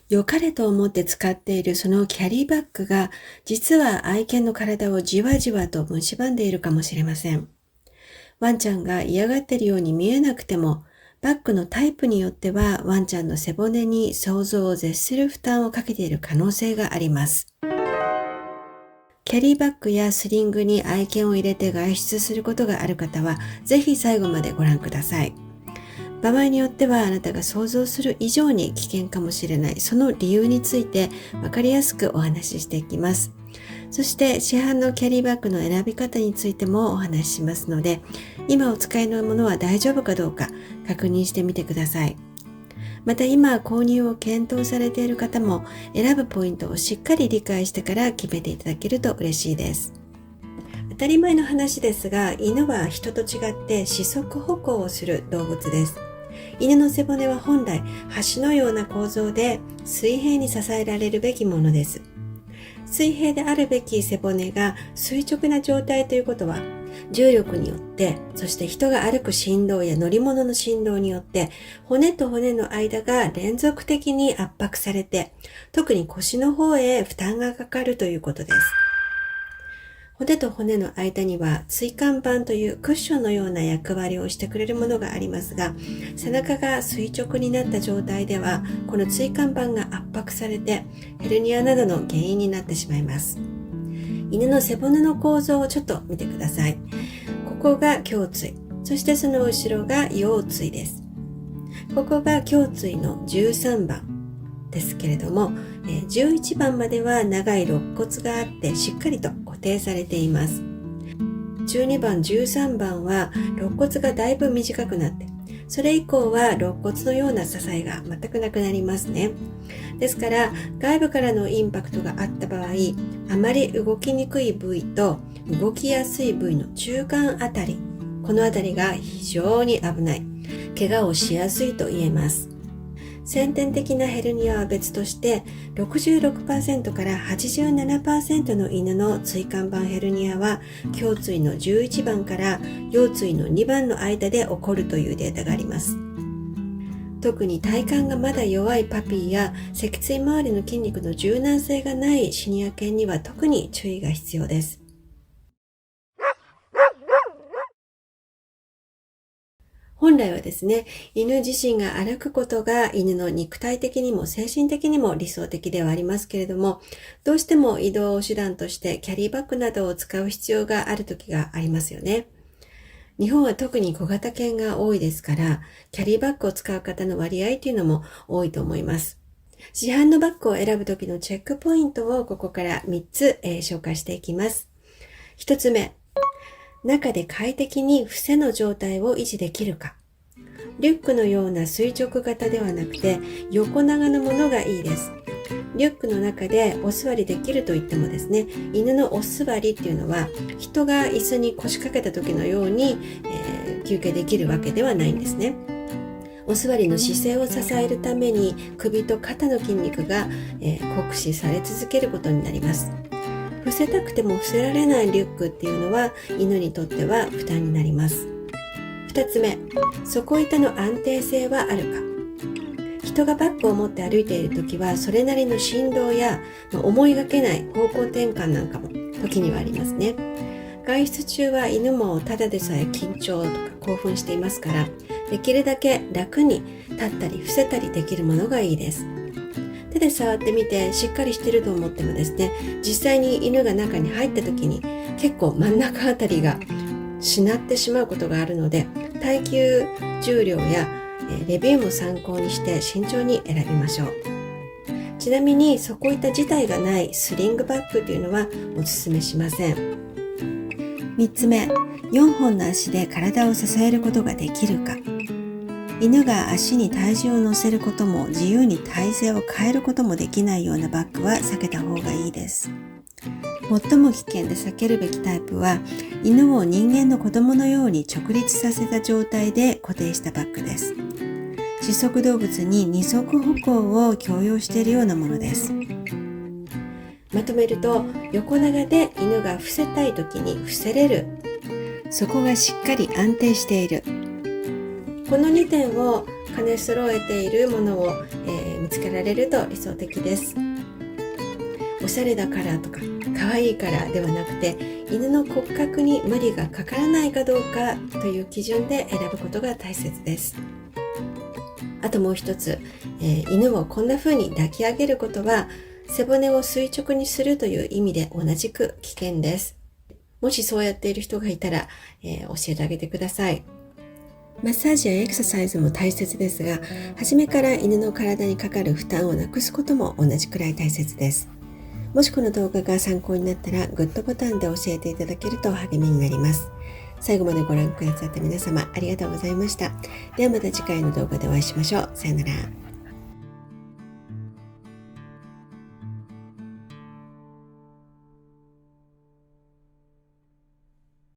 良かれと思って使っているそのキャリーバッグが、実は愛犬の体をじわじわと蝕んでいるかもしれません。ワンちゃんが嫌がっているように見えなくても、バッグのタイプによってはワンちゃんの背骨に想像を絶する負担をかけている可能性があります。キャリーバッグやスリングに愛犬を入れて外出することがある方は、ぜひ最後までご覧ください。場合によってはあなたが想像する以上に危険かもしれない、その理由について分かりやすくお話ししていきます。そして市販のキャリーバッグの選び方についてもお話ししますので、今お使いのものは大丈夫かどうか確認してみてください。また今購入を検討されている方も、選ぶポイントをしっかり理解してから決めていただけると嬉しいです。当たり前の話ですが、犬は人と違って四足歩行をする動物です。犬の背骨は本来橋のような構造で水平に支えられるべきものです。水平であるべき背骨が垂直な状態ということは、重力によって、そして人が歩く振動や乗り物の振動によって、骨と骨の間が連続的に圧迫されて、特に腰の方へ負担がかかるということです。骨と骨の間には椎間板というクッションのような役割をしてくれるものがありますが、背中が垂直になった状態では、この椎間板が圧迫されてヘルニアなどの原因になってしまいます。犬の背骨の構造をちょっと見てください。ここが胸椎、そしてその後ろが腰椎です。ここが胸椎の13番ですけれども、11番までは長い肋骨があってしっかりと固定されています。12番、13番は肋骨がだいぶ短くなって、それ以降は肋骨のような支えが全くなくなりますね。ですから外部からのインパクトがあった場合、あまり動きにくい部位と動きやすい部位の中間あたり、このあたりが非常に危ない、怪我をしやすいと言えます。先天的なヘルニアは別として、66% から 87% の犬の椎間板ヘルニアは胸椎の11番から腰椎の2番の間で起こるというデータがあります。特に体幹がまだ弱いパピーや脊椎周りの筋肉の柔軟性がないシニア犬には特に注意が必要です。本来はですね、犬自身が歩くことが犬の肉体的にも精神的にも理想的ではありますけれども、どうしても移動手段としてキャリーバッグなどを使う必要がある時がありますよね。日本は特に小型犬が多いですから、キャリーバッグを使う方の割合というのも多いと思います。市販のバッグを選ぶ時のチェックポイントをここから3つ、紹介していきます。1つ目、中で快適に伏せの状態を維持できるか。リュックのような垂直型ではなくて横長のものがいいです。リュックの中でお座りできると言ってもですね、犬のお座りっていうのは人が椅子に腰掛けた時のように、休憩できるわけではないんですね。お座りの姿勢を支えるために首と肩の筋肉が、酷使され続けることになります。伏せたくても伏せられないリュックっていうのは犬にとっては負担になります。2つ目、底板の安定性はあるか。人がバッグを持って歩いているときはそれなりの振動や思いがけない方向転換なんかも時にはありますね。外出中は犬もただでさえ緊張とか興奮していますから、できるだけ楽に立ったり伏せたりできるものがいいです。手で触ってみてしっかりしていると思ってもですね、実際に犬が中に入った時に結構真ん中あたりがしなってしまうことがあるので、耐久重量やレビューも参考にして慎重に選びましょう。ちなみに底板自体がないスリングバッグというのはおすすめしません。3つ目、4本の足で体を支えることができるか。犬が足に体重を乗せることも自由に体勢を変えることもできないようなバッグは避けた方がいいです。最も危険で避けるべきタイプは、犬を人間の子供のように直立させた状態で固定したバッグです。四足動物に二足歩行を強要しているようなものです。まとめると、横長で犬が伏せたい時に伏せれる。そこがしっかり安定している。この2点を兼ね揃えているものを、見つけられると理想的です。おしゃれだからとか可愛いからではなくて、犬の骨格に無理がかからないかどうかという基準で選ぶことが大切です。あともう一つ、犬をこんな風に抱き上げることは背骨を垂直にするという意味で同じく危険です。もしそうやっている人がいたら、教えてあげてください。マッサージやエクササイズも大切ですが、初めから犬の体にかかる負担をなくすことも同じくらい大切です。もしこの動画が参考になったらグッドボタンで教えていただけると励みになります。最後までご覧くださった皆様ありがとうございました。ではまた次回の動画でお会いしましょう。さよなら。